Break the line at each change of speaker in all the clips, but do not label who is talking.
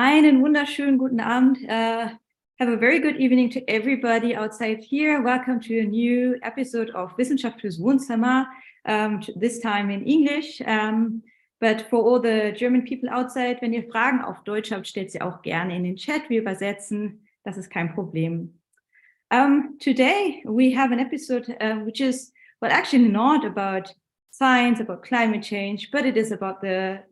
Einen wunderschönen guten Abend. Have a very good evening to everybody outside here. Welcome to a new episode of Wissenschaft, fürs Wohnzimmer, this time in English. But for all the German people outside, wenn ihr Fragen auf Deutsch habt, stellt sie auch gerne in den Chat. Wir übersetzen, das ist kein Problem. Today we have an episode which is, well, actually not about science, about climate change, but it is about the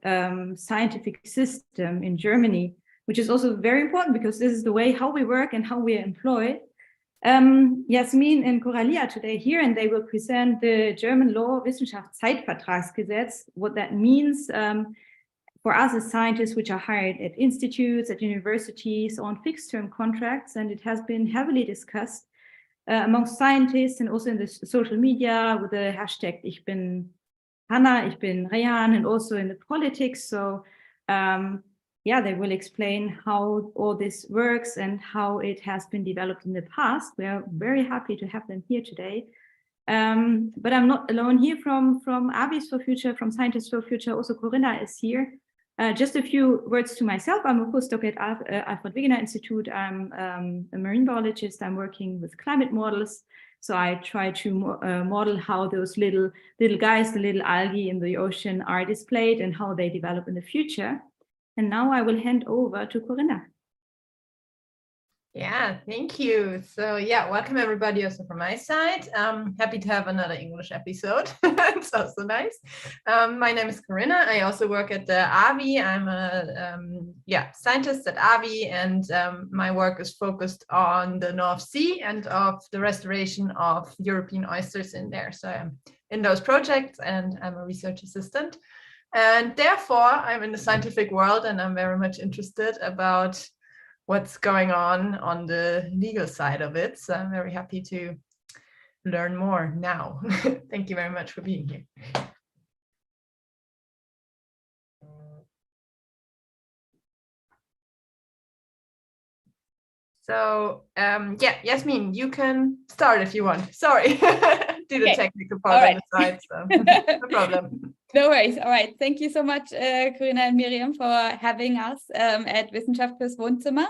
scientific system in Germany, which is also very important because this is the way how we work and how we are employed. Jasmin and Coralie are today here and they will present the German law WissenschaftsZeitVertragsGesetz, what that means for us as scientists which are hired at institutes, at universities on fixed-term contracts, and it has been heavily discussed amongst scientists and also in the social media with the hashtag Ich bin Hanna, ich bin Rayan, and also in the politics. So yeah, they will explain how all this works and how it has been developed in the past. We are very happy to have them here today. But I'm not alone here from Avis for Future, from Scientists for Future. Also Corinna is here. Just a few words to myself. I'm a postdoc at Alfred Wegener Institute. I'm a marine biologist. I'm working with climate models. So I try to model how those little guys, the little algae in the ocean are displayed and how they develop in the future. And now I will hand over to Corinna.
Yeah, thank you. So yeah, welcome everybody also from my side. Happy to have another English episode. It's also nice. My name is Corinna. I also work at the AVI. I'm a scientist at AVI, and my work is focused on the North Sea and of the restoration of European oysters in there. So I'm in those projects and I'm a research assistant. And therefore, I'm in the scientific world and I'm very much interested about what's going on the legal side of it. So I'm very happy to learn more now. Thank you very much for being here. So Jasmin, you can start if you want. Sorry, do the technical part on the side, so no problem.
No worries. All right. Thank you so much, Corinna and Miriam, for having us at Wissenschaft fürs Wohnzimmer.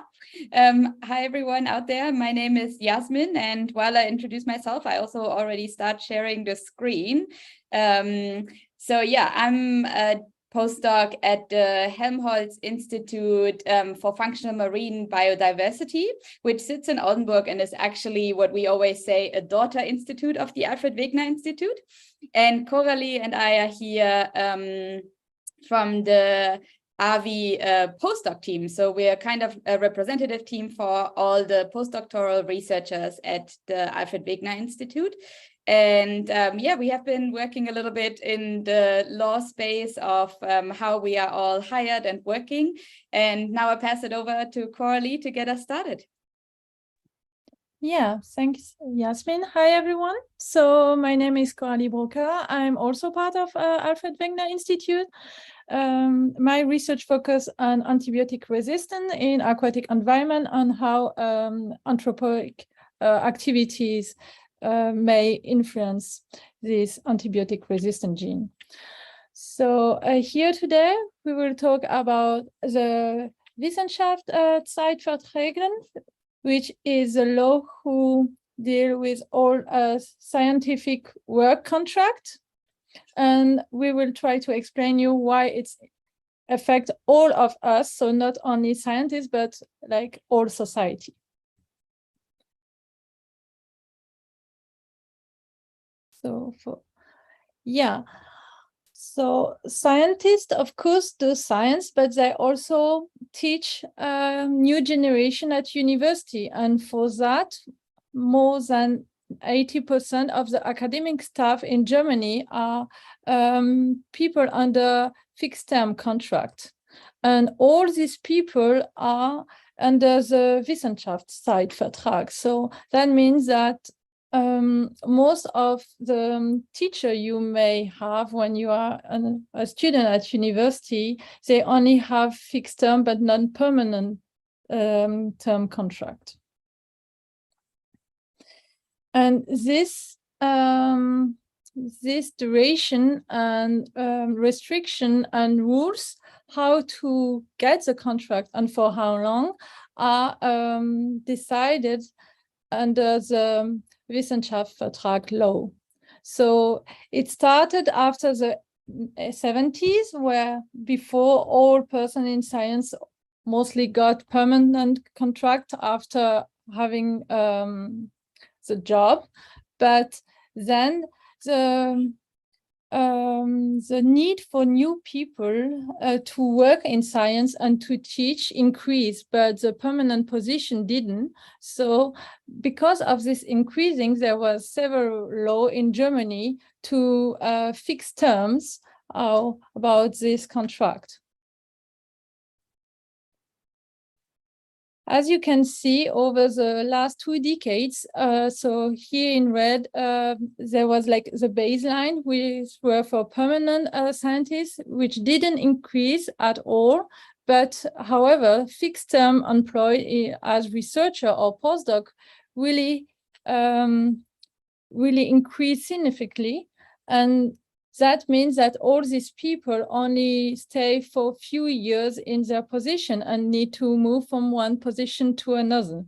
Hi, everyone out there. My name is Jasmin, and while I introduce myself, I also already start sharing the screen. So yeah, I'm a postdoc at the Helmholtz Institute for Functional Marine Biodiversity, which sits in Oldenburg and is actually what we always say a daughter institute of the Alfred Wegener Institute. And Coralie and I are here from the AVI postdoc team. So we are kind of a representative team for all the postdoctoral researchers at the Alfred Wegener Institute. And yeah, we have been working a little bit in the law space of how we are all hired and working. And now I pass it over to Coralie to get us started.
Yeah, thanks, Jasmin. Hi, everyone. So my name is Coralie Broker. I'm also part of Alfred Wegener Institute. My research focus on antibiotic resistance in aquatic environment and how anthropoic activities may influence this antibiotic resistant gene. So here today, we will talk about the WissenschaftsZeitVertragsgesetz, which is a law who deal with all scientific work contract. And we will try to explain you why it's affect all of us. So not only scientists, but like all society. So so scientists, of course, do science, but they also teach new generation at university. And for that, more than 80% of the academic staff in Germany are people under fixed-term contract. And all these people are under the WissenschaftsZeitVertrag. So that means that most of the teacher you may have when you are a student at university, they only have fixed term but non-permanent term contract. And this duration and restriction and rules how to get the contract and for how long are decided under the WissenschaftsZeitVertrag law. So it started after the 70s, where before all persons in science mostly got permanent contract after having the job, but then the need for new people to work in science and to teach increased, but the permanent position didn't. So because of this increasing, there was several laws in Germany to fix terms about this contract. As you can see, over the last 2 decades, so here in red, there was like the baseline, which were for permanent scientists, which didn't increase at all. But however, fixed term employed as researcher or postdoc really increased significantly. And that means that all these people only stay for a few years in their position and need to move from one position to another.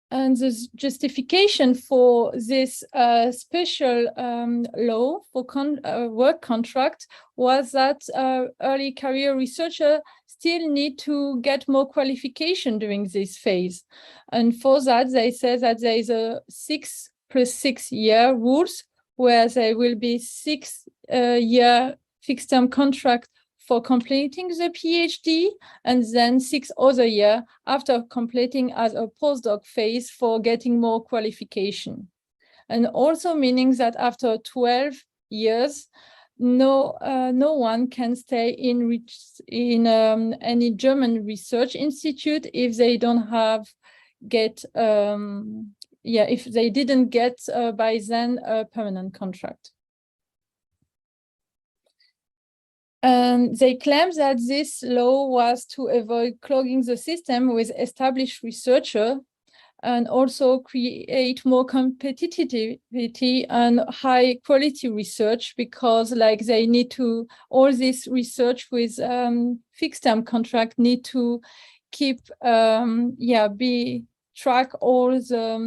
And the justification for this special law for work contract was that early career researchers still need to get more qualification during this phase. And for that, they say that there is a 6 + 6 year rules, where there will be 6 year fixed term contract for completing the PhD, and then 6 other years after completing as a postdoc phase for getting more qualification. And also meaning that after 12 years, no one can stay in any German research institute if they don't have if they didn't get by then a permanent contract. And they claim that this law was to avoid clogging the system with established researchers and also create more competitivity and high quality research, because like they need to, all this research with fixed term contract need to keep, track all the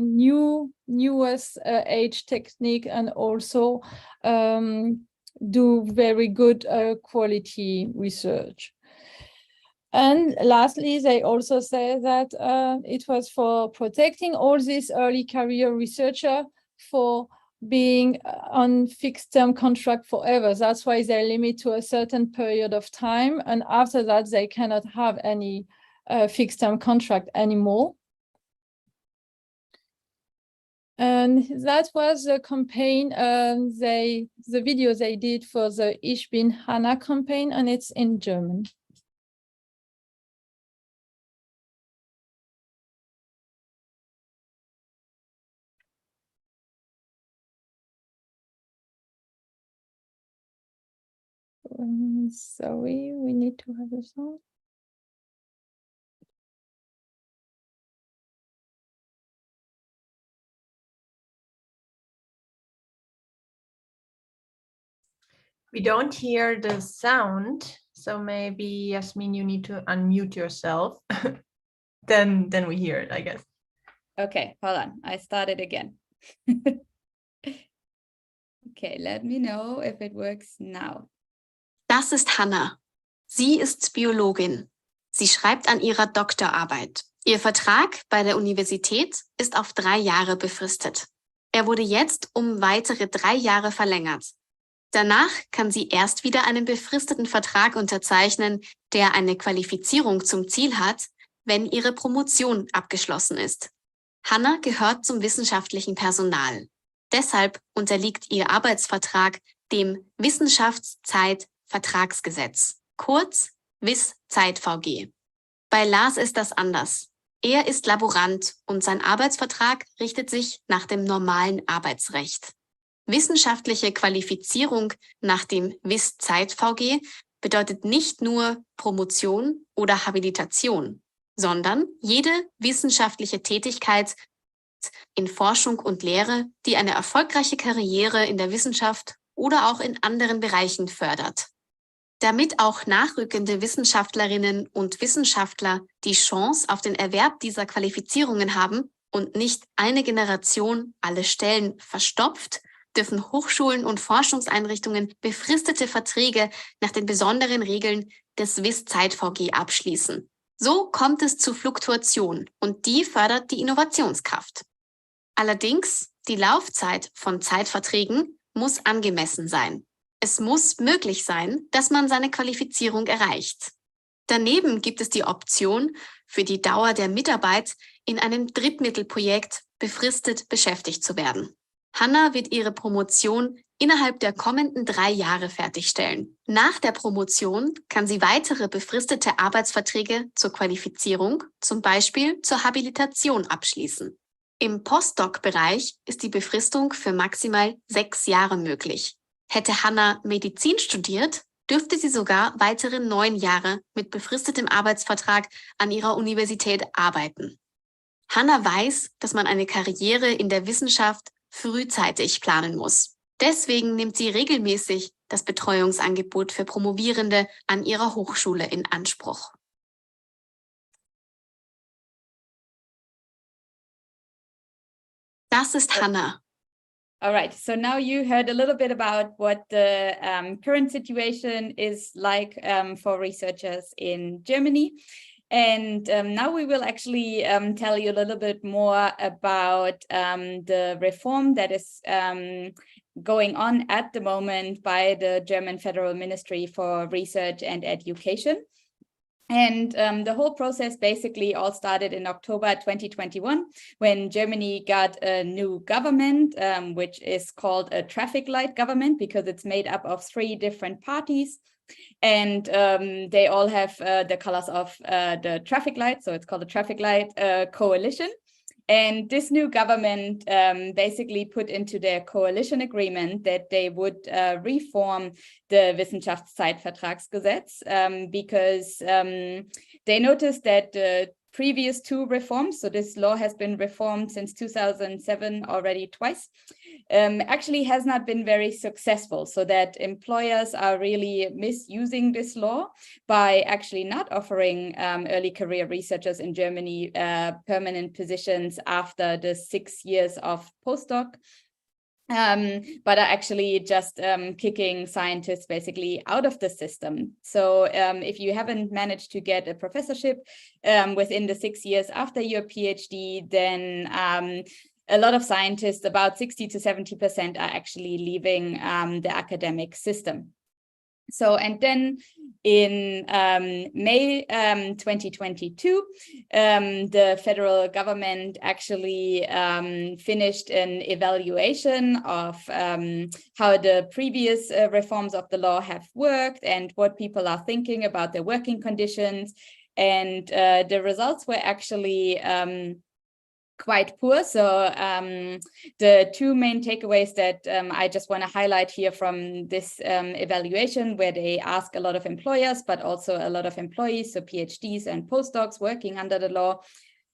newest age technique and also do very good quality research. And lastly, they also say that it was for protecting all these early career researchers for being on fixed term contract forever. That's why they limit to a certain period of time. And after that, they cannot have any fixed term contract anymore. And that was the campaign, the video they did for the Ich bin Hanna campaign, and it's in German. Sorry, we need to have a song.
We don't hear the sound, so maybe, Jasmin, you need to unmute yourself. then we hear it, I guess.
Okay, hold on. I started again. Okay, let me know if it works now.
Das ist Hanna. Sie ist Biologin. Sie schreibt an ihrer Doktorarbeit. Ihr Vertrag bei der Universität ist auf 3 Jahre befristet. Er wurde jetzt um weitere 3 Jahre verlängert. Danach kann sie erst wieder einen befristeten Vertrag unterzeichnen, der eine Qualifizierung zum Ziel hat, wenn ihre Promotion abgeschlossen ist. Hanna gehört zum wissenschaftlichen Personal. Deshalb unterliegt ihr Arbeitsvertrag dem WissenschaftsZeitVertragsGesetz, kurz WissZeitVG. Bei Lars ist das anders. Er ist Laborant und sein Arbeitsvertrag richtet sich nach dem normalen Arbeitsrecht. Wissenschaftliche Qualifizierung nach dem WissZeitVG bedeutet nicht nur Promotion oder Habilitation, sondern jede wissenschaftliche Tätigkeit in Forschung und Lehre, die eine erfolgreiche Karriere in der Wissenschaft oder auch in anderen Bereichen fördert. Damit auch nachrückende Wissenschaftlerinnen und Wissenschaftler die Chance auf den Erwerb dieser Qualifizierungen haben und nicht eine Generation alle Stellen verstopft, dürfen Hochschulen und Forschungseinrichtungen befristete Verträge nach den besonderen Regeln des WissZeitVG abschließen. So kommt es zu Fluktuation und die fördert die Innovationskraft. Allerdings, die Laufzeit von Zeitverträgen muss angemessen sein. Es muss möglich sein, dass man seine Qualifizierung erreicht. Daneben gibt es die Option, für die Dauer der Mitarbeit in einem Drittmittelprojekt befristet beschäftigt zu werden. Hanna wird ihre Promotion innerhalb der kommenden 3 Jahre fertigstellen. Nach der Promotion kann sie weitere befristete Arbeitsverträge zur Qualifizierung, zum Beispiel zur Habilitation, abschließen. Im Postdoc-Bereich ist die Befristung für maximal 6 Jahre möglich. Hätte Hanna Medizin studiert, dürfte sie sogar weitere 9 Jahre mit befristetem Arbeitsvertrag an ihrer Universität arbeiten. Hanna weiß, dass man eine Karriere in der Wissenschaft frühzeitig planen muss. Deswegen nimmt sie regelmäßig das Betreuungsangebot für Promovierende an ihrer Hochschule in Anspruch. Das ist Hanna.
All right, so now you heard a little bit about what the current situation is like for researchers in Germany. And now we will actually tell you a little bit more about the reform that is going on at the moment by the German Federal Ministry for Research and Education. And the whole process basically all started in October 2021 when Germany got a new government, which is called a traffic light government because it's made up of 3 different parties. And they all have the colors of the traffic light. So it's called the traffic light coalition. And this new government basically put into their coalition agreement that they would reform the WissenschaftsZeitVertragsGesetz because they noticed that the previous 2 reforms, so this law has been reformed since 2007 already twice, actually has not been very successful, so that employers are really misusing this law by actually not offering early career researchers in Germany permanent positions after the 6 years of postdoc. But are actually just kicking scientists basically out of the system. So if you haven't managed to get a professorship within the 6 years after your PhD, then a lot of scientists, about 60 to 70%, are actually leaving the academic system. So, and then in May 2022, the federal government actually finished an evaluation of how the previous reforms of the law have worked and what people are thinking about their working conditions. And the results were actually quite poor. So the 2 main takeaways that I just want to highlight here from this evaluation, where they ask a lot of employers, but also a lot of employees, so PhDs and postdocs working under the law,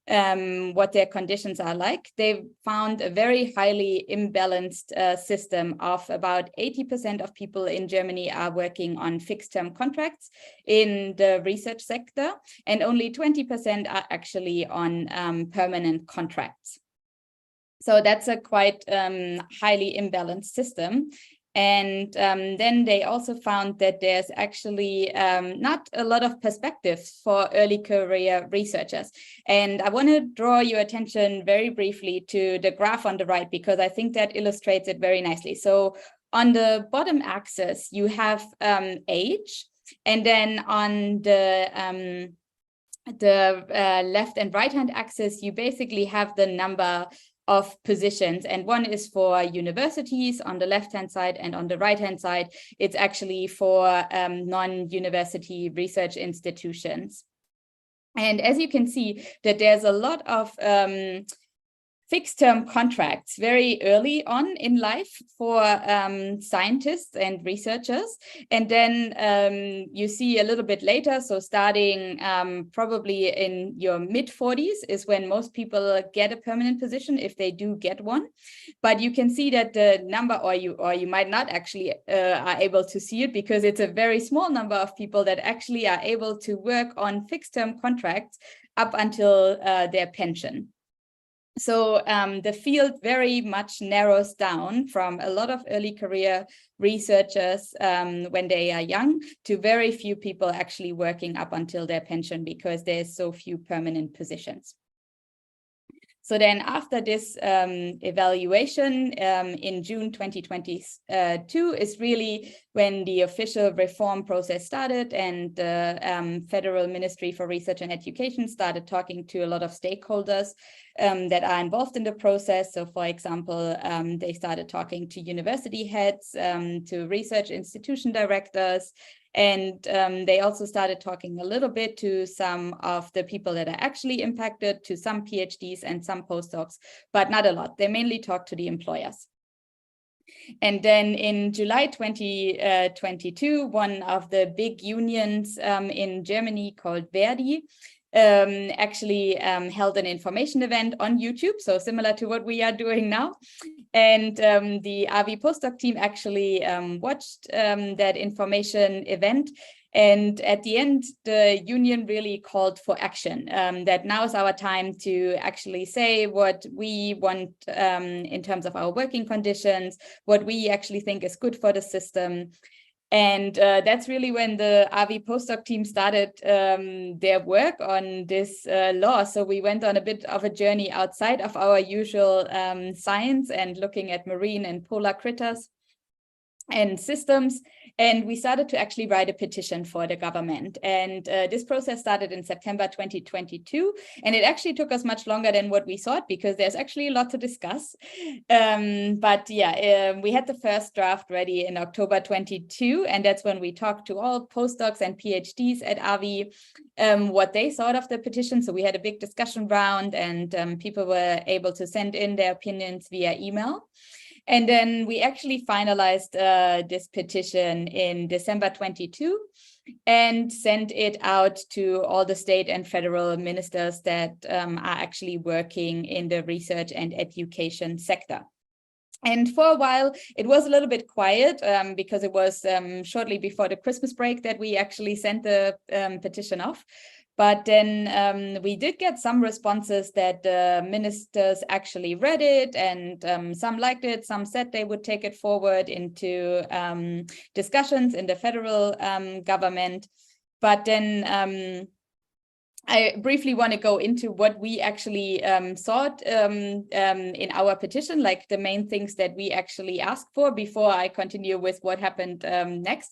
what their conditions are like. They found a very highly imbalanced system of about 80% of people in Germany are working on fixed-term contracts in the research sector, and only 20% are actually on permanent contracts. So that's a quite highly imbalanced system. And then they also found that there's actually not a lot of perspectives for early career researchers. And I want to draw your attention very briefly to the graph on the right, because I think that illustrates it very nicely. So on the bottom axis, you have age, and then on the left and right-hand axis, you basically have the number of positions, and one is for universities on the left-hand side, and on the right-hand side, it's actually for non-university research institutions. And as you can see, that there's a lot of fixed-term contracts very early on in life for scientists and researchers. And then you see a little bit later, so starting probably in your mid-40s is when most people get a permanent position, if they do get one. But you can see that the number, or you might not actually are able to see it, because it's a very small number of people that actually are able to work on fixed-term contracts up until their pension. So the field very much narrows down from a lot of early career researchers when they are young to very few people actually working up until their pension, because there's so few permanent positions. So then after this evaluation in June 2022 is really when the official reform process started, and the Federal Ministry for Research and Education started talking to a lot of stakeholders that are involved in the process. So for example, they started talking to university heads, to research institution directors, and they also started talking a little bit to some of the people that are actually impacted, to some PhDs and some postdocs, but not a lot. They mainly talked to the employers. And then in July 2022, one of the big unions in Germany called Verdi actually held an information event on YouTube, so similar to what we are doing now. And the AVI postdoc team actually watched that information event. And at the end, the union really called for action, that now is our time to actually say what we want in terms of our working conditions, what we actually think is good for the system. And that's really when the AVI postdoc team started their work on this law. So we went on a bit of a journey outside of our usual science and looking at marine and polar critters and systems. And we started to actually write a petition for the government. And this process started in September 2022. And it actually took us much longer than what we thought, because there's actually a lot to discuss. But yeah, we had the first draft ready in October 22. And that's when we talked to all postdocs and PhDs at AVI, what they thought of the petition. So we had a big discussion round, and people were able to send in their opinions via email. And then we actually finalized this petition in December 22 and sent it out to all the state and federal ministers that are actually working in the research and education sector. And for a while, it was a little bit quiet because it was shortly before the Christmas break that we actually sent the petition off. But then we did get some responses that the ministers actually read it, and some liked it. Some said they would take it forward into discussions in the federal government. But then I briefly want to go into what we actually sought in our petition, like the main things that we actually asked for, before I continue with what happened next.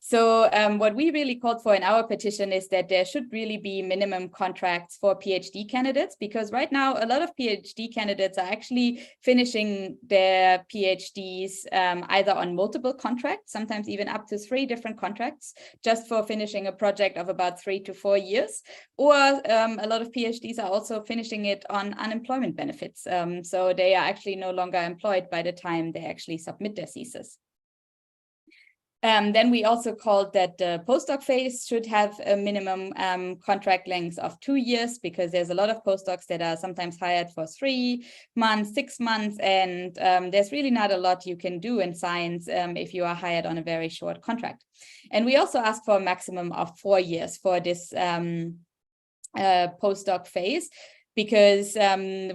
So what we really called for in our petition is that there should really be minimum contracts for PhD candidates, because right now a lot of PhD candidates are actually finishing their PhDs either on multiple contracts, sometimes even up to 3 different contracts, just for finishing a project of about 3 to 4 years. Or a lot of PhDs are also finishing it on unemployment benefits. So they are actually no longer employed by the time they actually submit their thesis. Then we also called that the postdoc phase should have a minimum contract length of 2 years, because there's a lot of postdocs that are sometimes hired for 3 months, 6 months, and there's really not a lot you can do in science if you are hired on a very short contract. And we also asked for a maximum of 4 years for this postdoc phase, because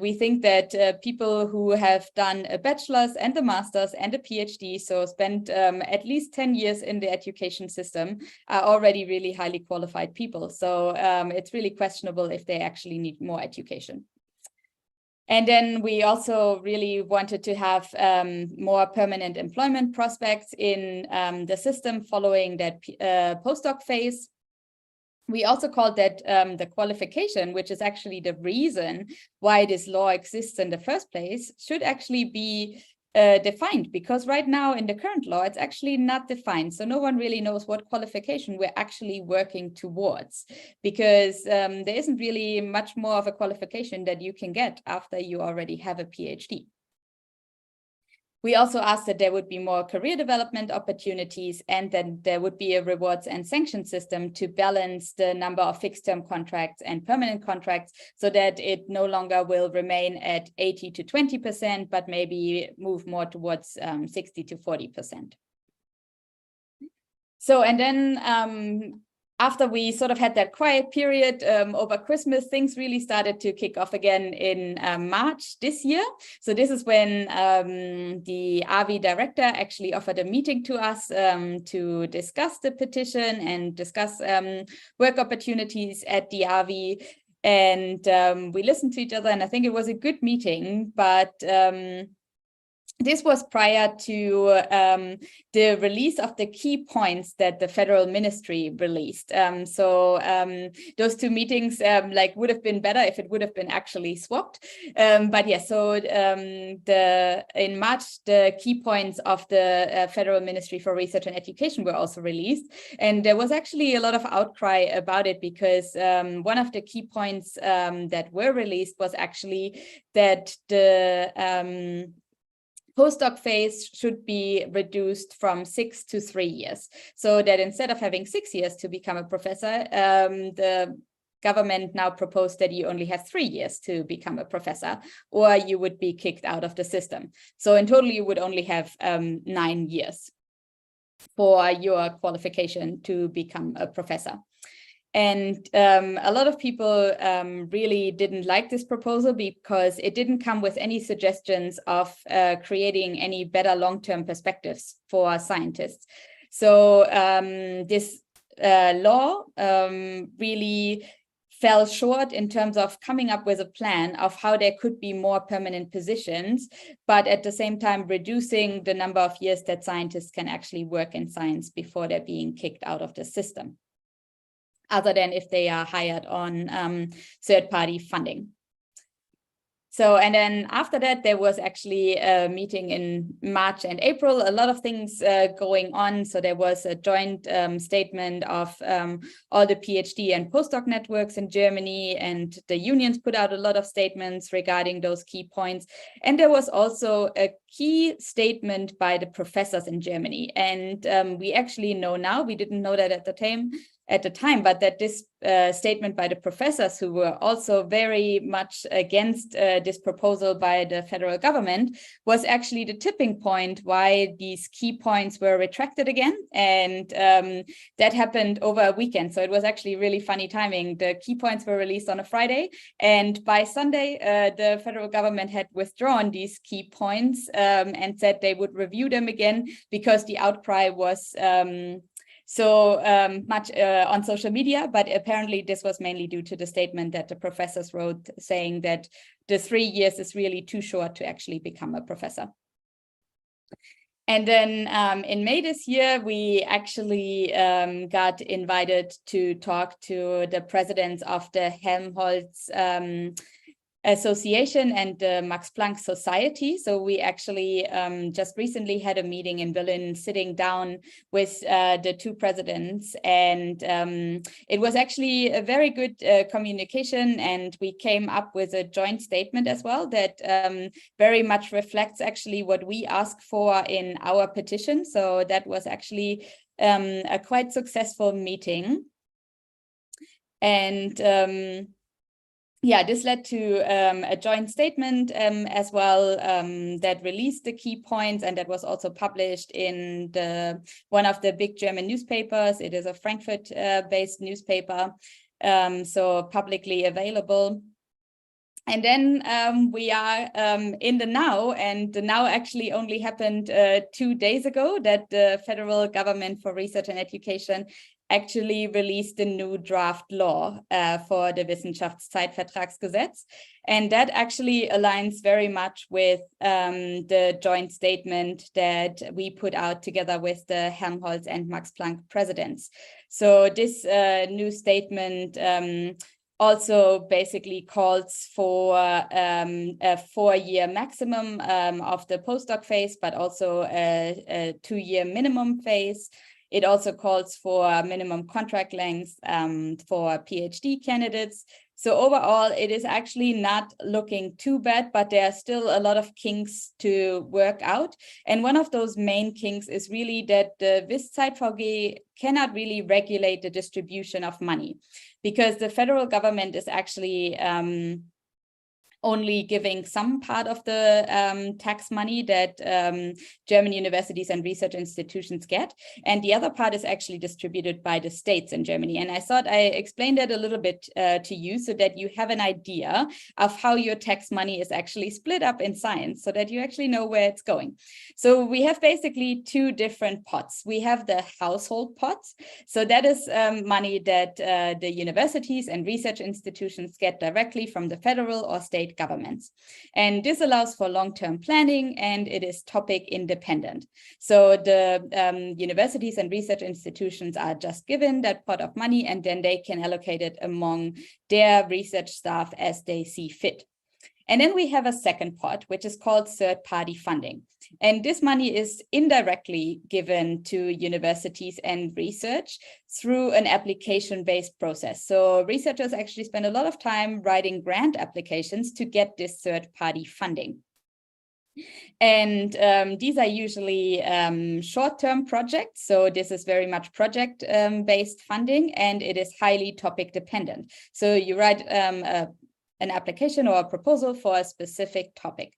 we think that people who have done a bachelor's and a master's and a PhD, so spent at least 10 years in the education system, are already really highly qualified people. So it's really questionable if they actually need more education. And then we also really wanted to have more permanent employment prospects in the system following that postdoc phase. We also called that the qualification, which is actually the reason why this law exists in the first place, should actually be defined, because right now in the current law, it's actually not defined. So no one really knows what qualification we're actually working towards, because there isn't really much more of a qualification that you can get after you already have a PhD. We also asked that there would be more career development opportunities, and that there would be a rewards and sanction system to balance the number of fixed-term contracts and permanent contracts, so that it no longer will remain at 80 to 20%, but maybe move more towards 60 to 40%. So, and then after we sort of had that quiet period over Christmas, things really started to kick off again in March this year. So this is when the RV director actually offered a meeting to us to discuss the petition and discuss work opportunities at the RV. And we listened to each other, and I think it was a good meeting, but this was prior to the release of the key points that the federal ministry released. So those two meetings would have been better if it would have been actually swapped. But yeah, so in March, the key points of the Federal Ministry for Research and Education were also released. And there was actually a lot of outcry about it, because one of the key points that were released was actually that the postdoc phase should be reduced from 6 to 3 years, so that instead of having 6 years to become a professor, the government now proposed that you only have 3 years to become a professor, or you would be kicked out of the system. So in total, you would only have 9 years for your qualification to become a professor. And a lot of people really didn't like this proposal, because it didn't come with any suggestions of creating any better long-term perspectives for scientists. So this law really fell short in terms of coming up with a plan of how there could be more permanent positions, but at the same time reducing the number of years that scientists can actually work in science before they're being kicked out of the system, other than if they are hired on third-party funding. So, and then after that, there was actually a meeting in March and April, a lot of things going on. So there was a joint statement of all the PhD and postdoc networks in Germany, and the unions put out a lot of statements regarding those key points. And there was also a key statement by the professors in Germany. And we actually know now, we didn't know that at the time, but that this statement by the professors, who were also very much against this proposal by the federal government, was actually the tipping point why these key points were retracted again. And that happened over a weekend. So it was actually really funny timing. The key points were released on a Friday, and by Sunday, the federal government had withdrawn these key points and said they would review them again, because the outcry was so much on social media. But apparently this was mainly due to the statement that the professors wrote, saying that the 3 years is really too short to actually become a professor. And then in May this year, we actually got invited to talk to the presidents of the Helmholtz Association and the Max Planck Society. So we actually just recently had a meeting in Berlin, sitting down with the two presidents, and it was actually a very good communication, and we came up with a joint statement as well that very much reflects actually what we asked for in our petition. So that was actually a quite successful meeting. And yeah, this led to a joint statement as well that released the key points, and that was also published in one of the big German newspapers. It is a Frankfurt-based newspaper, so publicly available. And then we are in the now, and the now actually only happened 2 days ago, that the Federal Government for Research and Education actually released a new draft law for the WissenschaftsZeitVertragsGesetz. And that actually aligns very much with the joint statement that we put out together with the Helmholtz and Max Planck presidents. So this new statement also basically calls for a 4-year maximum of the postdoc phase, but also a 2-year minimum phase. It also calls for minimum contract length for PhD candidates. So overall, it is actually not looking too bad, but there are still a lot of kinks to work out. And one of those main kinks is really that the WissZeitVG cannot really regulate the distribution of money, because the federal government is actually only giving some part of the tax money that German universities and research institutions get. And the other part is actually distributed by the states in Germany. And I thought I explained that a little bit to you so that you have an idea of how your tax money is actually split up in science, so that you actually know where it's going. So we have basically 2 different pots. We have the household pots. So that is money that the universities and research institutions get directly from the federal or state governments. And this allows for long-term planning, and it is topic independent. So the universities and research institutions are just given that pot of money, and then they can allocate it among their research staff as they see fit. And then we have a second pot, which is called third-party funding. And this money is indirectly given to universities and research through an application-based process. So researchers actually spend a lot of time writing grant applications to get this third-party funding. And these are usually short-term projects. So this is very much project-based funding, and it is highly topic-dependent. So you write an application or a proposal for a specific topic.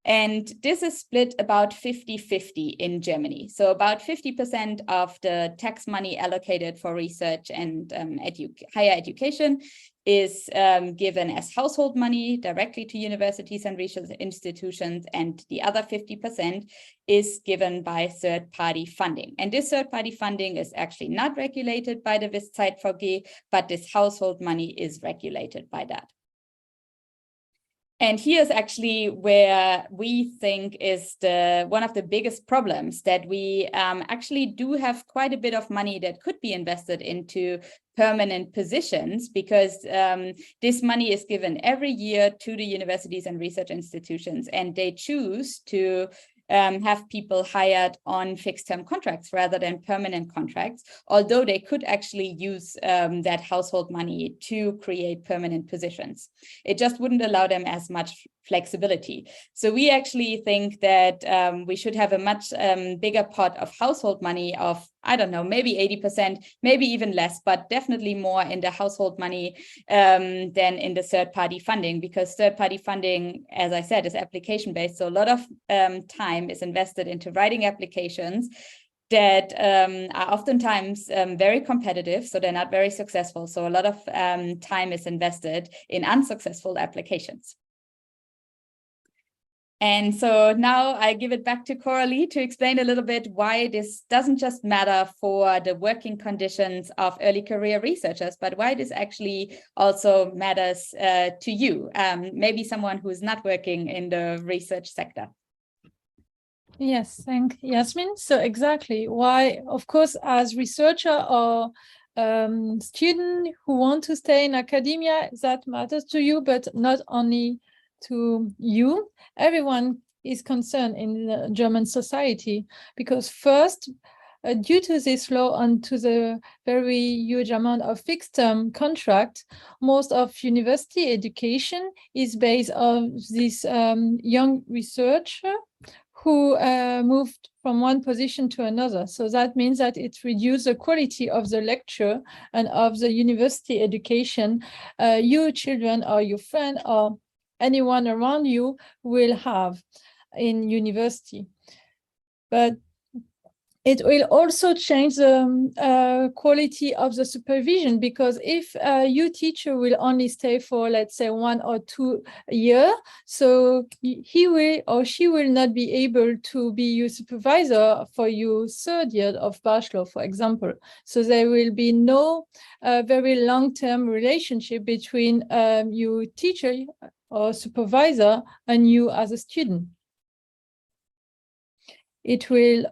And this is split about 50-50 in Germany. So about 50% of the tax money allocated for research and higher education is given as household money directly to universities and research institutions, and the other 50% is given by third-party funding. And this third-party funding is actually not regulated by the WissZeitVG, but this household money is regulated by that. And here's actually where we think is one of the biggest problems, that we actually do have quite a bit of money that could be invested into permanent positions, because this money is given every year to the universities and research institutions, and they choose to have people hired on fixed-term contracts rather than permanent contracts, although they could actually use that household money to create permanent positions. It just wouldn't allow them as much flexibility. So we actually think that we should have a much bigger pot of household money of, I don't know, maybe 80%, maybe even less, but definitely more in the household money than in the third-party funding, because third-party funding, as I said, is application-based. So a lot of time is invested into writing applications that are oftentimes very competitive, so they're not very successful. So a lot of time is invested in unsuccessful applications. And so now I give it back to Coralie to explain a little bit why this doesn't just matter for the working conditions of early career researchers, but why this actually also matters to you, maybe someone who's not working in the research sector.
Yes, thank Jasmin. So exactly why, of course, as researcher or student who want to stay in academia, that matters to you, but not only to you. Everyone is concerned in the German society, because first, due to this law and to the very huge amount of fixed-term contract, most of university education is based on this young researcher who moved from one position to another. So that means that it reduces the quality of the lecture and of the university education your children or your friend or anyone around you will have in university. But it will also change the quality of the supervision, because if your teacher will only stay for, let's say, 1 or 2 years, so he will or she will not be able to be your supervisor for your 3rd year of bachelor, for example. So there will be no very long-term relationship between your teacher or supervisor and you as a student. It will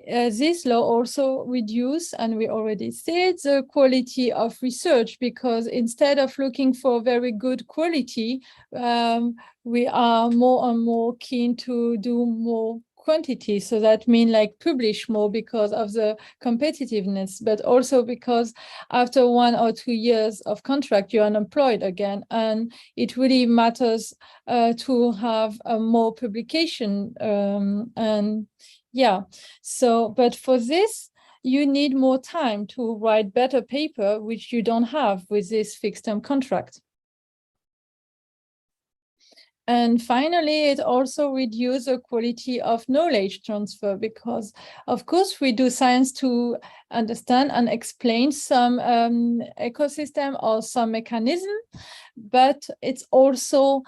this law also reduce, and we already said, the quality of research, because instead of looking for very good quality, we are more and more keen to do more quantity. So that means like publish more because of the competitiveness, but also because after 1 or 2 years of contract, you're unemployed again. And it really matters to have more publication. And yeah, so, but for this, you need more time to write better paper, which you don't have with this fixed term contract. And finally, it also reduces the quality of knowledge transfer, because of course we do science to understand and explain some ecosystem or some mechanism, but it's also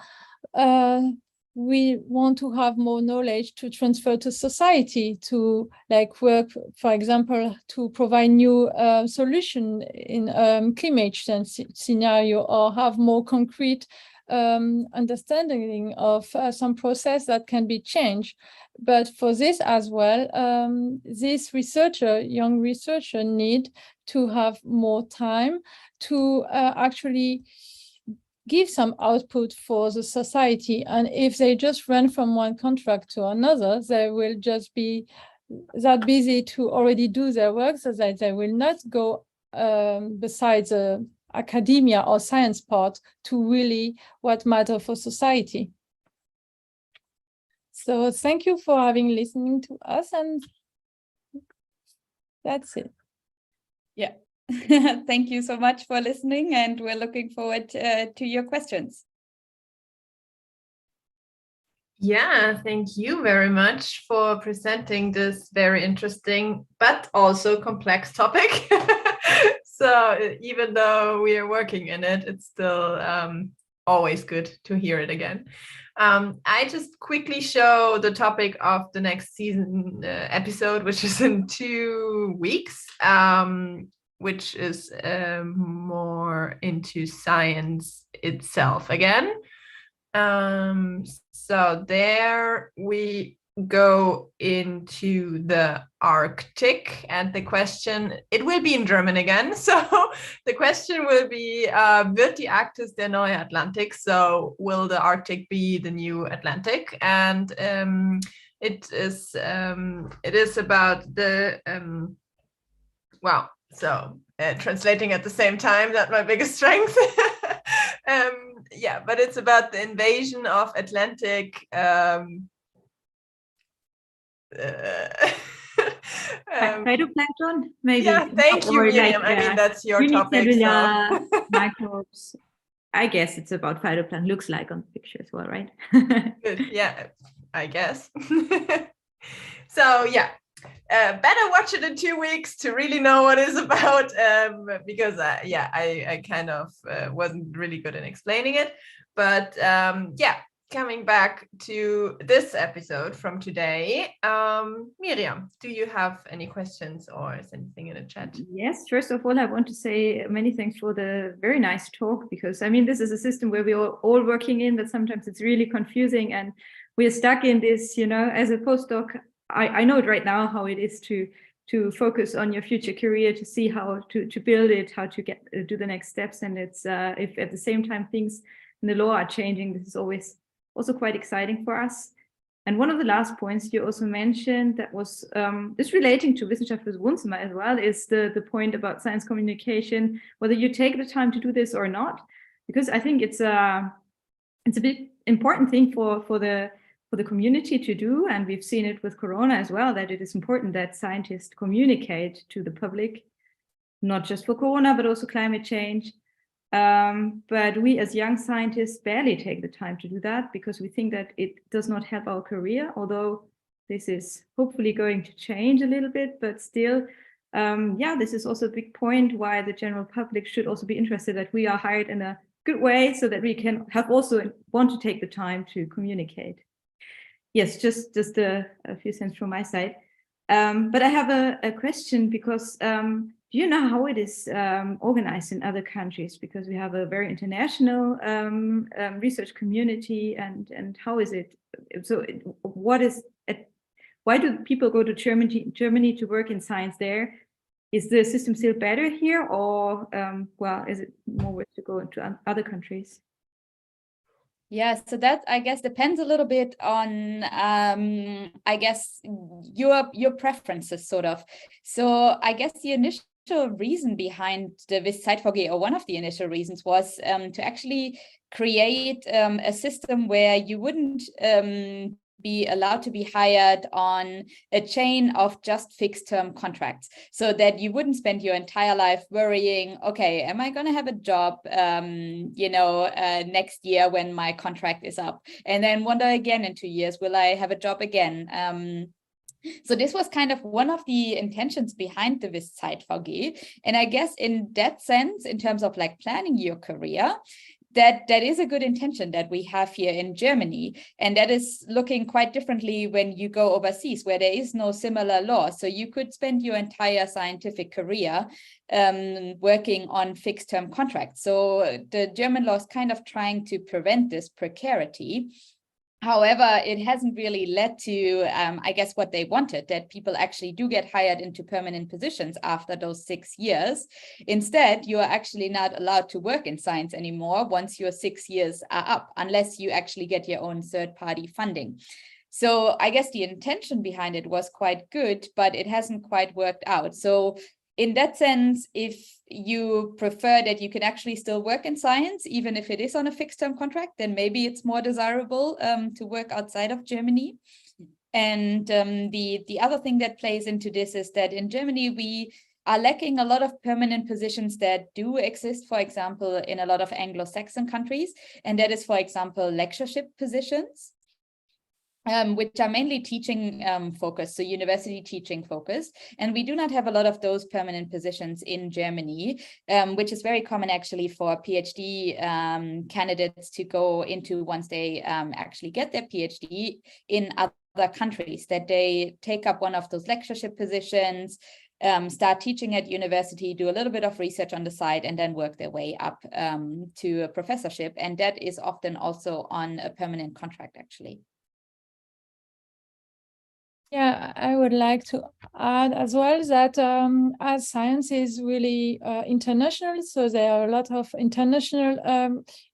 we want to have more knowledge to transfer to society, to like work, for example, to provide new solution in climate change scenario, or have more concrete understanding of some process that can be changed. But for this as well, this researcher, young researcher, need to have more time to actually give some output for the society. And if they just run from one contract to another, they will just be that busy to already do their work, so that they will not go besides the academia or science part to really what matter for society. So thank you for having listening to us, and that's it.
Yeah. Thank you so much for listening, and we're looking forward to your questions.
Yeah, thank you very much for presenting this very interesting but also complex topic. So even though we are working in it, it's still always good to hear it again. I just quickly show the topic of the next season episode, which is in 2 weeks, which is more into science itself again. So there we go into the Arctic, and the question, it will be in German again. So the question will be, wird die Arktis der neue Atlantik? So will the Arctic be the new Atlantic? And it is about the, wow, so translating at the same time, not my biggest strength. Yeah, but it's about the invasion of Atlantic
phytoplankton, maybe.
Yeah, thank you, Miriam.
Like,
I mean, that's your topic.
Unicellular microbes. I guess it's about phytoplankton. Looks like on the picture as well, right?
Good. Yeah, I guess. So yeah, better watch it in 2 weeks to really know what it's about, because I kind of wasn't really good in explaining it. But yeah, coming back to this episode from today, Miriam, do you have any questions or is anything in the chat?
Yes, first of all, I want to say many thanks for the very nice talk, because I mean, this is a system where we are all working in, but sometimes it's really confusing and we're stuck in this, you know. As a postdoc, I know it right now how it is to focus on your future career, to see how to build it, how to get do the next steps. And it's if at the same time things in the law are changing, this is always also quite exciting for us. And one of the last points you also mentioned that was this relating to Wissenschaft fürs Wohnzimmer as well, is the point about science communication, whether you take the time to do this or not, because I think it's a big important thing for the community to do. And we've seen it with Corona as well, that it is important that scientists communicate to the public, not just for Corona, but also climate change. But we as young scientists barely take the time to do that, because we think that it does not help our career, although this is hopefully going to change a little bit, but still, yeah, this is also a big point why the general public should also be interested that we are hired in a good way, so that we can have also want to take the time to communicate. Yes, just a few cents from my side. But I have a question, because do you know how it is organized in other countries? Because we have a very international what is it? So what why do people go to Germany to work in science there? Is the system still better here, or well, is it more worth to go into other countries?
Yeah, so that I guess depends a little bit on I guess your preferences sort of. So I guess the initial reason behind the WissZeitVG, or one of the initial reasons, was to actually create a system where you wouldn't be allowed to be hired on a chain of just fixed term contracts, so that you wouldn't spend your entire life worrying, okay, am I going to have a job next year when my contract is up, and then wonder again in 2 years, will I have a job again? So this was kind of one of the intentions behind the WissZeitVG. And I guess in that sense, in terms of like planning your career, that is a good intention that we have here in Germany. And that is looking quite differently when you go overseas, where there is no similar law. So you could spend your entire scientific career working on fixed term contracts. So the German law is kind of trying to prevent this precarity. However, it hasn't really led to, I guess, what they wanted, that people actually do get hired into permanent positions after those 6 years. Instead, you are actually not allowed to work in science anymore once your 6 years are up, unless you actually get your own third-party funding. So I guess the intention behind it was quite good, but it hasn't quite worked out. So in that sense, if you prefer that you can actually still work in science, even if it is on a fixed term contract, then maybe it's more desirable to work outside of Germany. And the other thing that plays into this is that in Germany, we are lacking a lot of permanent positions that do exist, for example, in a lot of Anglo-Saxon countries. And that is, for example, lectureship positions. Which are mainly teaching focused, so university teaching focused. And we do not have a lot of those permanent positions in Germany, which is very common actually for PhD candidates to go into once they actually get their PhD in other countries, that they take up one of those lectureship positions, start teaching at university, do a little bit of research on the side, and then work their way up to a professorship. And that is often also on a permanent contract, actually.
Yeah, I would like to add as well that as science is really international, so there are a lot of international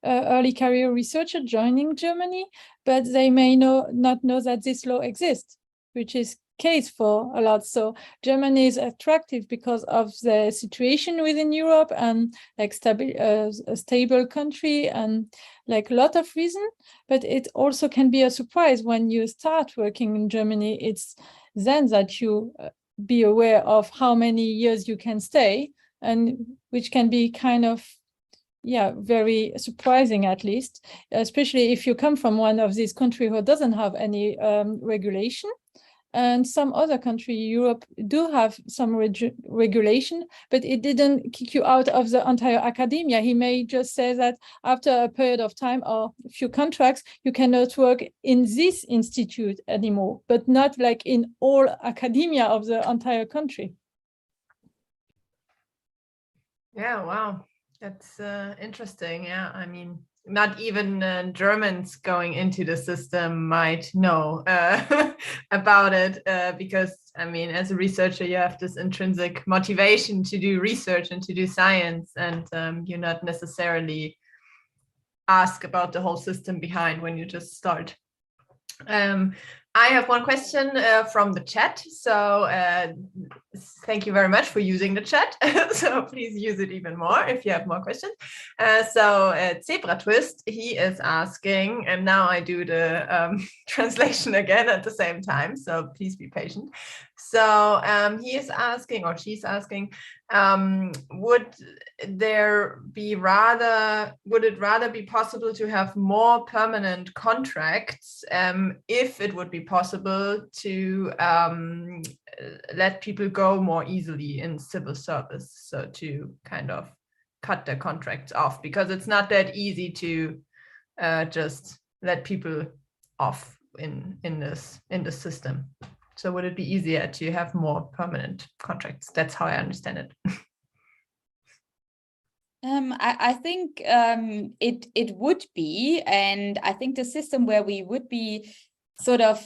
early career researchers joining Germany, but they may not know that this law exists, which is case for a lot. So Germany is attractive because of the situation within Europe and like a stable country and like a lot of reason, but it also can be a surprise when you start working in Germany. It's then that you be aware of how many years you can stay, and which can be kind of very surprising, at least, especially if you come from one of these countries who doesn't have any regulation. And some other country, Europe, do have some regulation, but it didn't kick you out of the entire academia. He may just say that after a period of time or a few contracts, you cannot work in this institute anymore, but not like in all academia of the entire country.
Yeah, wow. That's interesting. Yeah, I mean, not even Germans going into the system might know about it because, I mean, as a researcher, you have this intrinsic motivation to do research and to do science, and you're not necessarily ask about the whole system behind when you just start. I have one question from the chat. So thank you very much for using the chat. So please use it even more if you have more questions. Zebra Twist, he is asking, and now I do the translation again at the same time, so please be patient. So he is asking, or she's asking, would it rather be possible to have more permanent contracts if it would be possible to let people go more easily in civil service, so to kind of cut their contracts off, because it's not that easy to just let people off in this system. So would it be easier to have more permanent contracts? That's how I understand it.
I think it would be, and I think the system where we would be sort of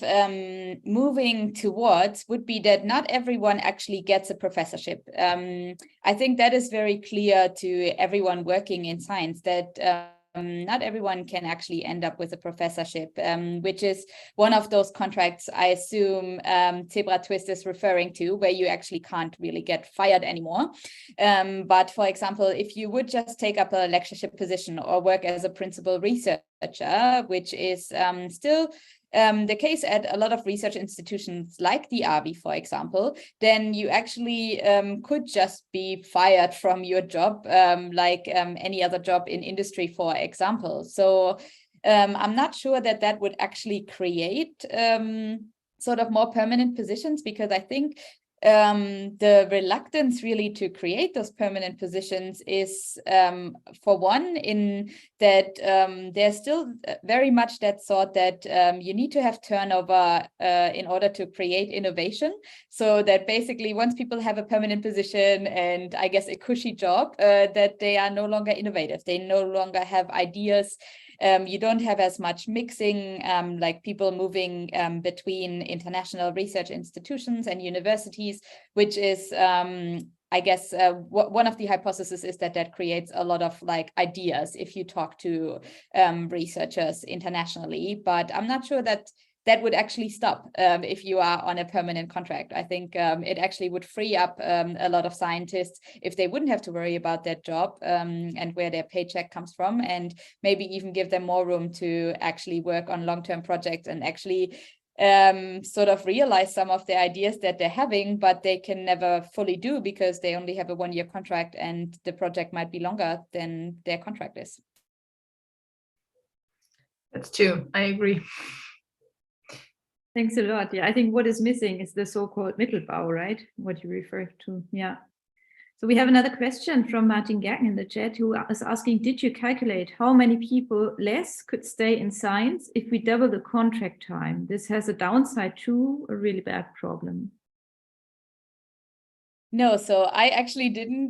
moving towards would be that not everyone actually gets a professorship. I think that is very clear to everyone working in science, that not everyone can actually end up with a professorship, which is one of those contracts I assume Zebra Twist is referring to, where you actually can't really get fired anymore. But for example, if you would just take up a lectureship position or work as a principal researcher, which is still the case at a lot of research institutions like the AVI, for example, then you actually could just be fired from your job, like any other job in industry, for example. So I'm not sure that that would actually create sort of more permanent positions, because I think the reluctance really to create those permanent positions is, for one, in that there's still very much that thought that you need to have turnover in order to create innovation. So that basically once people have a permanent position and I guess a cushy job, that they are no longer innovative. They no longer have ideas. You don't have as much mixing, like people moving between international research institutions and universities, which is, I guess, one of the hypotheses is that that creates a lot of like ideas if you talk to researchers internationally. But I'm not sure that that would actually stop if you are on a permanent contract. I think it actually would free up a lot of scientists if they wouldn't have to worry about that job and where their paycheck comes from, and maybe even give them more room to actually work on long-term projects and actually sort of realize some of the ideas that they're having, but they can never fully do because they only have a one-year contract and the project might be longer than their contract is.
That's true. I agree.
Thanks a lot. Yeah, I think what is missing is the so-called Mittelbau, right? What you referred to. Yeah. So we have another question from Martin Gerken in the chat, who is asking, did you calculate how many people less could stay in science if we double the contract time? This has a downside too, a really bad problem.
No, so I actually didn't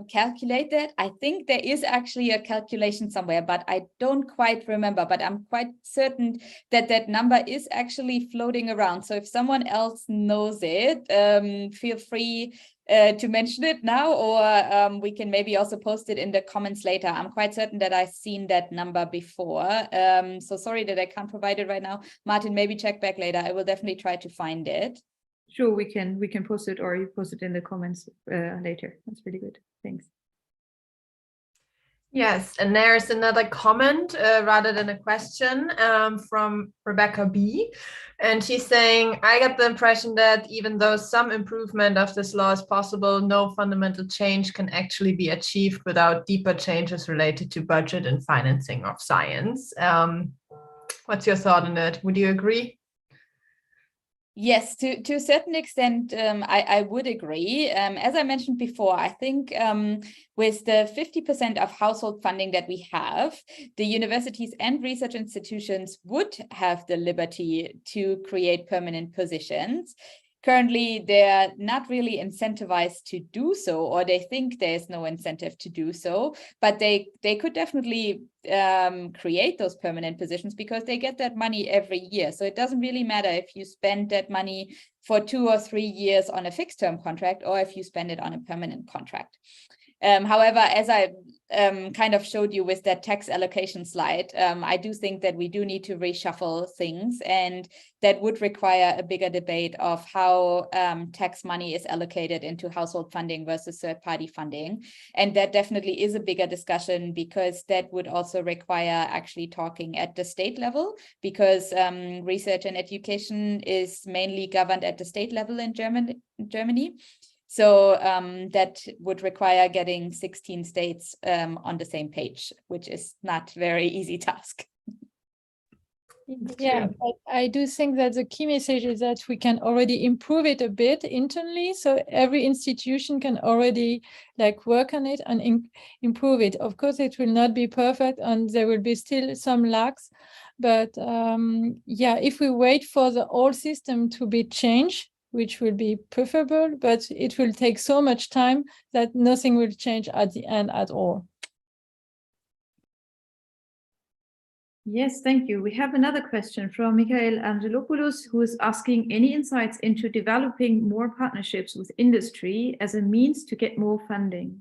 calculate that. I think there is actually a calculation somewhere, but I don't quite remember, but I'm quite certain that that number is actually floating around. So if someone else knows it, feel free to mention it now, or we can maybe also post it in the comments later. I'm quite certain that I've seen that number before. So sorry that I can't provide it right now. Martin, maybe check back later. I will definitely try to find it.
Sure, we can post it, or you post it in the comments later. That's really good. Thanks.
Yes, and there's another comment rather than a question from Rebecca B. And she's saying, I got the impression that even though some improvement of this law is possible, no fundamental change can actually be achieved without deeper changes related to budget and financing of science. What's your thought on that? Would you agree?
Yes, to a certain extent, I would agree. As I mentioned before, I think with the 50% of household funding that we have, the universities and research institutions would have the liberty to create permanent positions. Currently, they're not really incentivized to do so, or they think there's no incentive to do so, but they could definitely create those permanent positions because they get that money every year. So it doesn't really matter if you spend that money for 2 or 3 years on a fixed term contract or if you spend it on a permanent contract. However, as I kind of showed you with that tax allocation slide, I do think that we do need to reshuffle things, and that would require a bigger debate of how tax money is allocated into household funding versus third-party funding. And that definitely is a bigger discussion, because that would also require actually talking at the state level, because research and education is mainly governed at the state level in Germany. So that would require getting 16 states on the same page, which is not a very easy task.
Yeah, but I do think that the key message is that we can already improve it a bit internally. So every institution can already like work on it and improve it. Of course, it will not be perfect and there will be still some lacks. But yeah, if we wait for the whole system to be changed, which will be preferable, but it will take so much time that nothing will change at the end at all.
Yes, thank you. We have another question from Michael Angelopoulos, who is asking any insights into developing more partnerships with industry as a means to get more funding.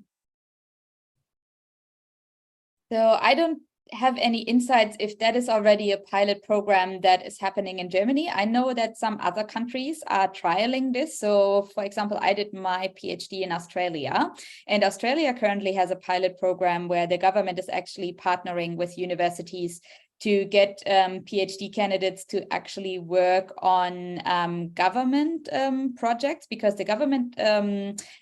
So I don't have any insights if that is already a pilot program that is happening in Germany. I know that some other countries are trialing this. So for example, I did my PhD in Australia, and Australia currently has a pilot program where the government is actually partnering with universities to get PhD candidates to actually work on government projects, because the government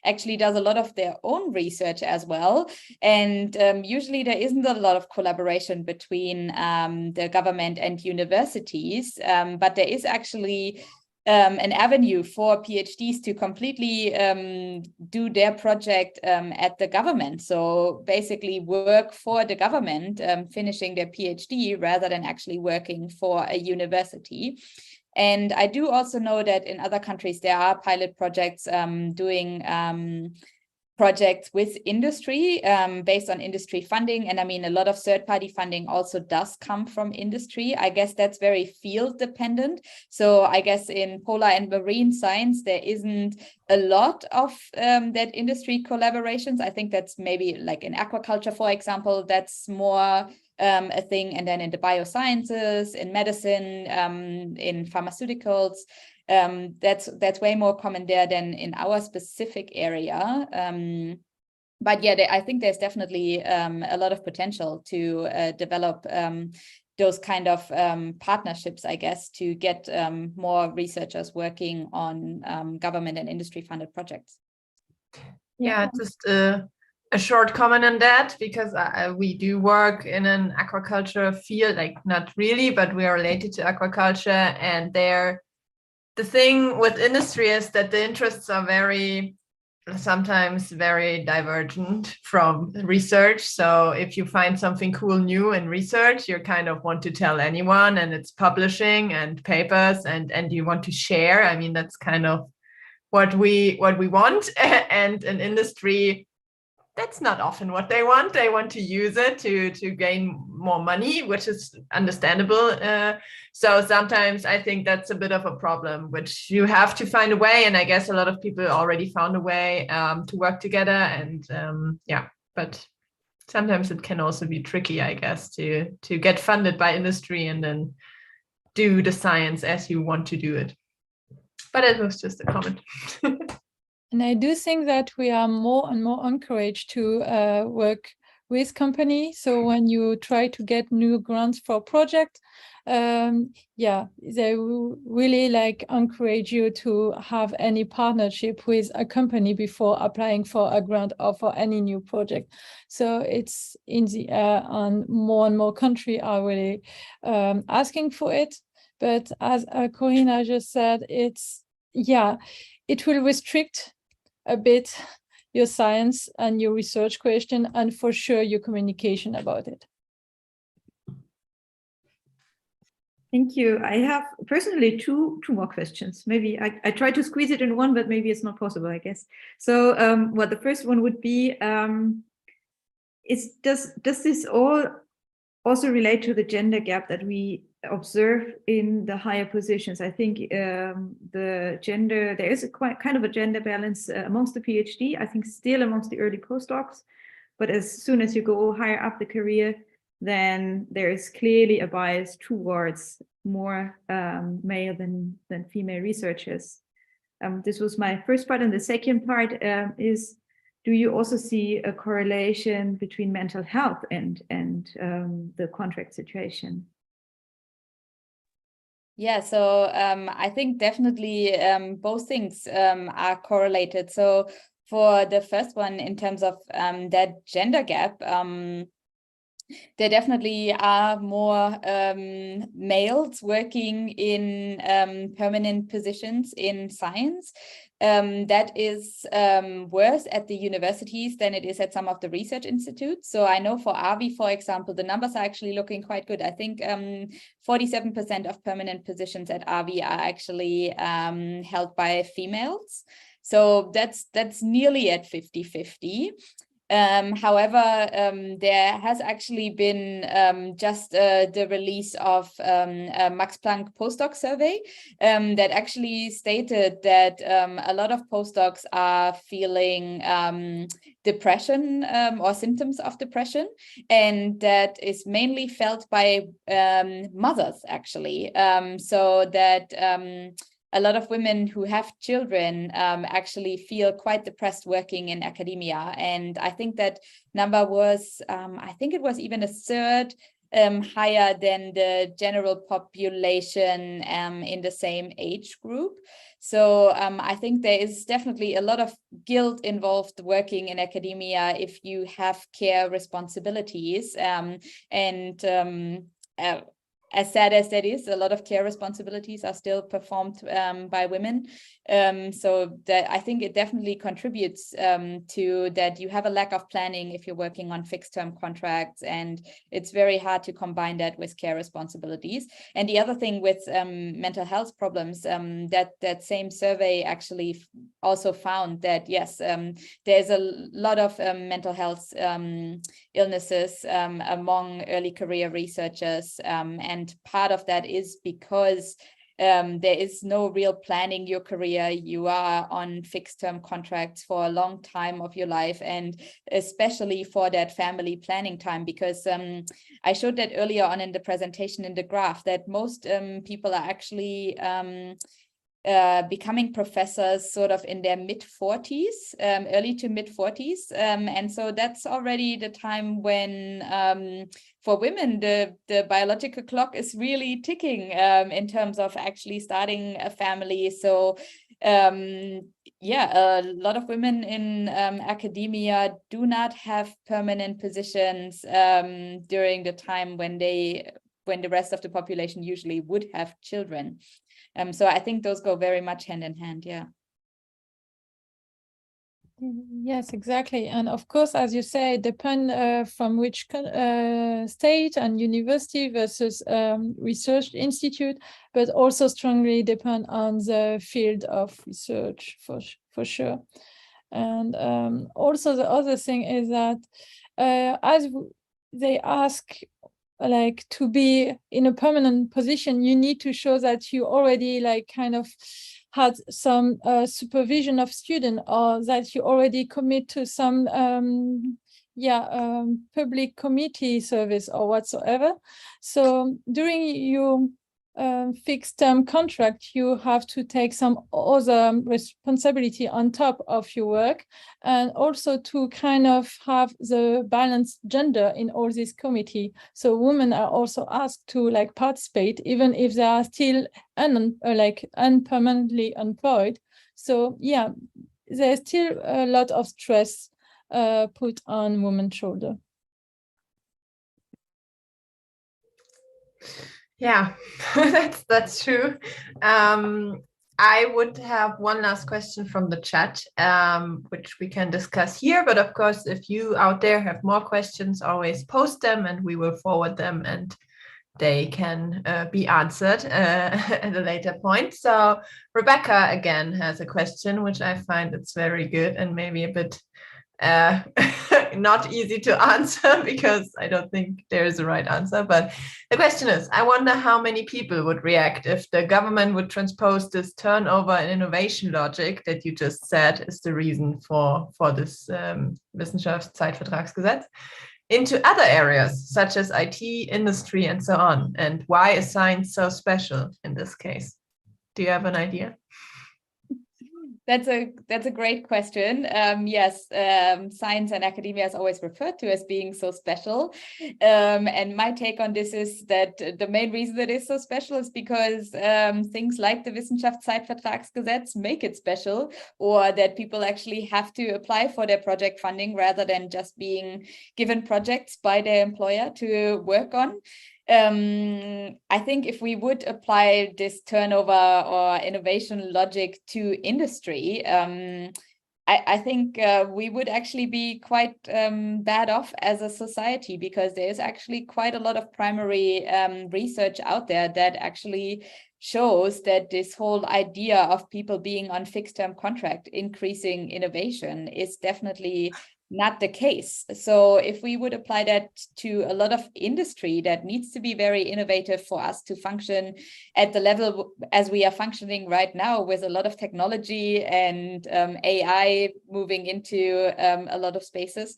actually does a lot of their own research as well. And usually there isn't a lot of collaboration between the government and universities, but there is actually an avenue for PhDs to completely do their project at the government. So basically work for the government, finishing their PhD rather than actually working for a university. And I do also know that in other countries, there are pilot projects doing projects with industry based on industry funding. And I mean, a lot of third-party funding also does come from industry. I guess that's very field dependent. So I guess in polar and marine science, there isn't a lot of that industry collaborations. I think that's maybe like in aquaculture, for example, that's more a thing. And then in the biosciences, in medicine, in pharmaceuticals, that's way more common there than in our specific area. But yeah, I think there's definitely a lot of potential to develop those kind of partnerships, I guess, to get more researchers working on government and industry funded projects.
Yeah, just a short comment on that, because we do work in an aquaculture field, like not really, but we are related to aquaculture, and the thing with industry is that the interests are sometimes very divergent from research. So if you find something cool new in research, you kind of want to tell anyone, and it's publishing and papers, and you want to share. I mean, that's kind of what we want. And in industry, that's not often what they want. They want to use it to gain more money, which is understandable. So sometimes I think that's a bit of a problem, which you have to find a way. And I guess a lot of people already found a way to work together. And yeah, but sometimes it can also be tricky, I guess, to get funded by industry and then do the science as you want to do it. But it was just a comment.
And I do think that we are more and more encouraged to work with companies. So when you try to get new grants for projects, yeah, they will really like encourage you to have any partnership with a company before applying for a grant or for any new project. So it's in the air, and more countries are really asking for it. But as Corinna just said, it will restrict a bit your science and your research question, and for sure your communication about it.
Thank you. I have personally two more questions. Maybe I try to squeeze it in one, but maybe it's not possible, I guess. So well, the first one would be, does this all also relate to the gender gap that we observe in the higher positions? I think there is kind of a gender balance amongst the PhD, I think still amongst the early postdocs, but as soon as you go higher up the career, then there is clearly a bias towards more male than female researchers. This was my first part, and the second part is, do you also see a correlation between mental health and the contract situation?
Yeah, so I think definitely both things are correlated. So for the first one, in terms of that gender gap, there definitely are more males working in permanent positions in science. That is worse at the universities than it is at some of the research institutes. So I know for AVI, for example, the numbers are actually looking quite good. I think 47% of permanent positions at AVI are actually held by females. So that's nearly at 50-50. However, there has actually been just the release of a Max Planck postdoc survey that actually stated that a lot of postdocs are feeling depression or symptoms of depression, and that is mainly felt by mothers, actually. So that a lot of women who have children actually feel quite depressed working in academia. And I think that number was, I think it was even a third higher than the general population in the same age group. So I think there is definitely a lot of guilt involved working in academia if you have care responsibilities. As sad as that is, a lot of care responsibilities are still performed by women. So that I think it definitely contributes to that you have a lack of planning if you're working on fixed term contracts, and it's very hard to combine that with care responsibilities. And the other thing with mental health problems, that same survey actually also found that, yes, there's a lot of mental health illnesses among early career researchers, and part of that is because there is no real planning your career. You are on fixed term contracts for a long time of your life, and especially for that family planning time, because I showed that earlier on in the presentation in the graph that most people are actually becoming professors sort of in their mid-40s, early to mid-40s. And so that's already the time when, for women, the biological clock is really ticking in terms of actually starting a family. So yeah, a lot of women in academia do not have permanent positions during the time when the rest of the population usually would have children. So I think those go very much hand in hand, yeah.
Yes, exactly. And of course, as you say, it depends from which state and university versus research institute, but also strongly depend on the field of research for sure. And also the other thing is that as they ask, like, to be in a permanent position, you need to show that you already like kind of had some supervision of student, or that you already commit to some public committee service or whatsoever. So during your fixed term contract, you have to take some other responsibility on top of your work, and also to kind of have the balanced gender in all this committee. So women are also asked to like participate, even if they are still unpermanently employed. So yeah, there's still a lot of stress put on women's shoulder.
Yeah, that's true. I would have one last question from the chat, which we can discuss here. But of course, if you out there have more questions, always post them and we will forward them and they can be answered at a later point. So Rebecca again has a question, which I find it's very good and maybe a bit not easy to answer, because I don't think there is a right answer. But the question is, I wonder how many people would react if the government would transpose this turnover and innovation logic that you just said is the reason for this WissenschaftsZeitVertragsGesetz into other areas such as IT, industry, and so on. And why is science so special in this case? Do you have an idea?
That's a great question. Yes, science and academia is always referred to as being so special. And my take on this is that the main reason that it's so special is because things like the WissenschaftsZeitVertragsGesetz make it special, or that people actually have to apply for their project funding rather than just being given projects by their employer to work on. I think if we would apply this turnover or innovation logic to industry, I think we would actually be quite bad off as a society, because there is actually quite a lot of primary research out there that actually shows that this whole idea of people being on fixed term contract increasing innovation is definitely not the case. So if we would apply that to a lot of industry that needs to be very innovative for us to function at the level as we are functioning right now, with a lot of technology and AI moving into a lot of spaces,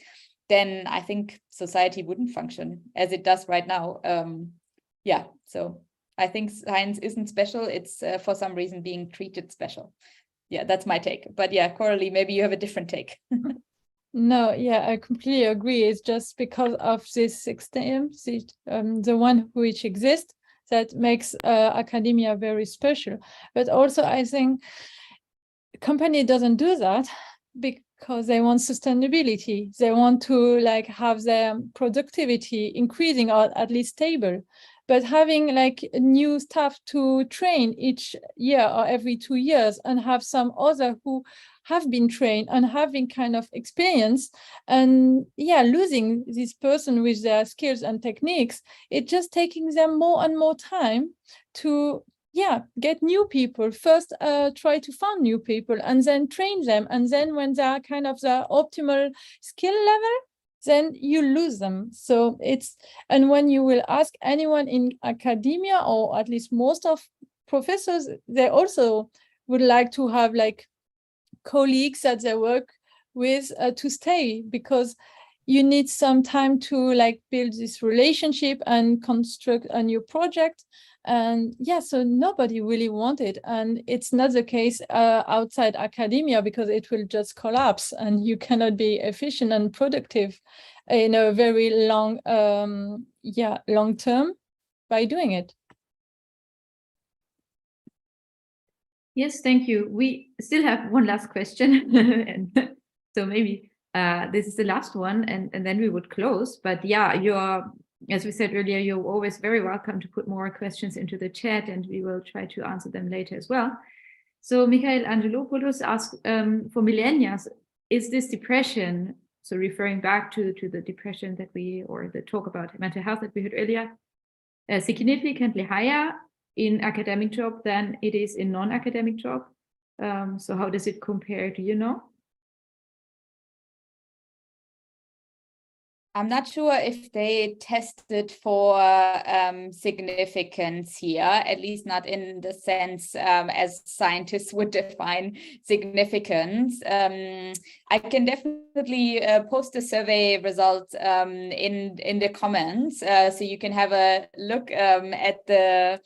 then I think society wouldn't function as it does right now. Yeah, so I think science isn't special. It's for some reason being treated special. Yeah, that's my take. But yeah, Coralie, maybe you have a different take.
No, yeah, I completely agree. It's just because of this system, the one which exists, that makes academia very special. But also, I think company doesn't do that because they want sustainability. They want to like have their productivity increasing or at least stable. But having like new staff to train each year or every 2 years, and have some other who have been trained and having kind of experience, and yeah, losing this person with their skills and techniques, it's just taking them more and more time to get new people. First try to find new people and then train them, and then when they're kind of the optimal skill level, then you lose them. So and when you will ask anyone in academia, or at least most of professors, they also would like to have like colleagues that they work with to stay, because you need some time to like build this relationship and construct a new project. And yeah, so nobody really wanted, and it's not the case outside academia, because it will just collapse and you cannot be efficient and productive in a very long term by doing it.
Yes, thank you. We still have one last question, and so maybe this is the last one, and then we would close. But yeah, as we said earlier, you're always very welcome to put more questions into the chat, and we will try to answer them later as well. So Michael Angelopoulos asked, for millennials, is this depression, so referring back to the depression or the talk about mental health that we heard earlier, significantly higher in academic job than it is in non-academic job? So how does it compare? Do you know?
I'm not sure if they tested for significance here, at least not in the sense as scientists would define significance. I can definitely post the survey results in the comments, so you can have a look at the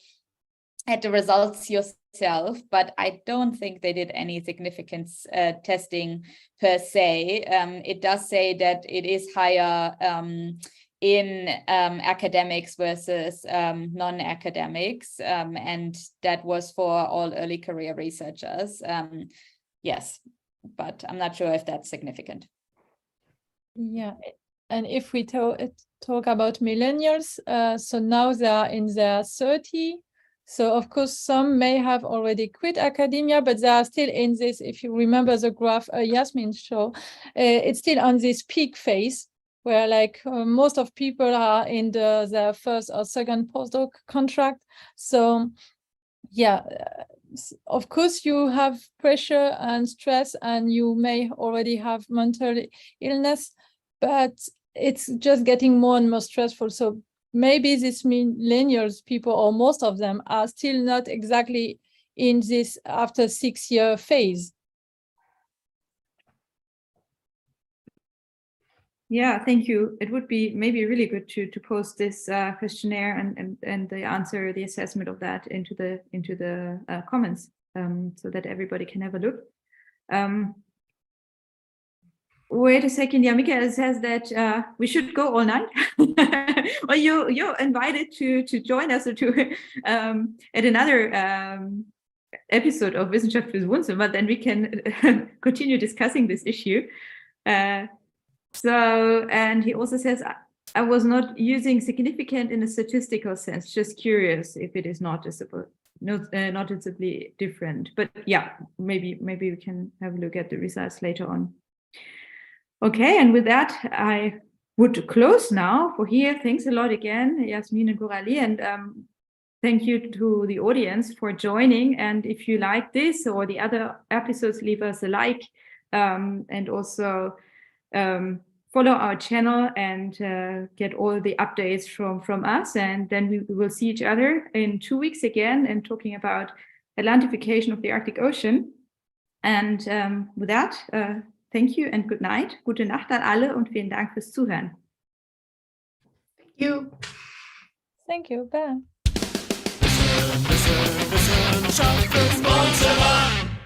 results yourself, but I don't think they did any significance testing per se. It does say that it is higher in academics versus non-academics, and that was for all early career researchers. Yes, but I'm not sure if that's significant.
Yeah, and if we talk about millennials, so now they are in their 30s. So of course, some may have already quit academia, but they are still in this, if you remember the graph Jasmin showed, it's still on this peak phase where like most of people are in their first or second postdoc contract. So yeah, of course you have pressure and stress, and you may already have mental illness, but it's just getting more and more stressful. So maybe these millennials people, or most of them, are still not exactly in this after 6-year phase.
Yeah, thank you. It would be maybe really good to post this questionnaire and the answer, the assessment of that into the comments, so that everybody can have a look. Wait a second. Yeah, Michael says that we should go all night. Well, you're invited to join us or to at another episode of Wissenschaft fürs Wohnzimmer. Then we can continue discussing this issue. And he also says, I was not using significant in a statistical sense. Just curious if it is noticeably different. But yeah, maybe we can have a look at the results later on. Okay, and with that, I would close now for here. Thanks a lot again, Jasmin and Coralie, and thank you to the audience for joining. And if you like this or the other episodes, leave us a like, and also follow our channel and get all the updates from us. And then we will see each other in 2 weeks again and talking about Atlantification of the Arctic Ocean. And with that, thank you and good night. Gute Nacht an alle und vielen Dank fürs Zuhören.
Thank you.
Thank you. Bye.
Wissenschaft fürs Wohnzimmer.